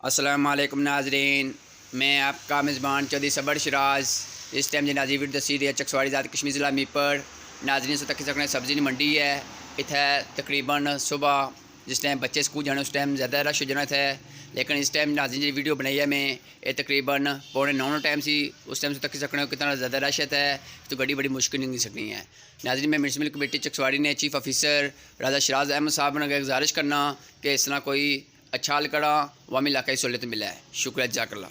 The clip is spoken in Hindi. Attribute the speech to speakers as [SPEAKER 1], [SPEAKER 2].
[SPEAKER 1] अस्सलाम वालेकुम नाजरीन, मैं आपका मेज़बान चौधरी सबर शराज। इस टाइम जी नाजी वीडियो दसी रही है चकसवाड़ी ज़ात कश्मीर ज़िला मीपर नाजरीन से तक सकने सब्ज़ी की मंडी है। इतने तकरीबन सुबह जिस टाइम बच्चे स्कूल जाने उस टाइम ज़्यादा रश हो जाना था, लेकिन इस टाइम नाजरीन जी वीडियो बनाई है मैं ये तकरीबन 8:45 टाइम सी उस टाइम से तक सकने कितना ज़्यादा रश है तो गड्डी बड़ी मुश्किल नहीं सकनी है। नाजरीन मैं मिर्च मिल्क कमेटी चकसवाड़ी ने चीफ ऑफिसर राजा शराज अहमद साहब ने गुजारिश करना कि इस तरह कोई अच्छा हल करा वामी इलाका सहूलियत मिला है। शुक्रिया जज़ाकल्लाह।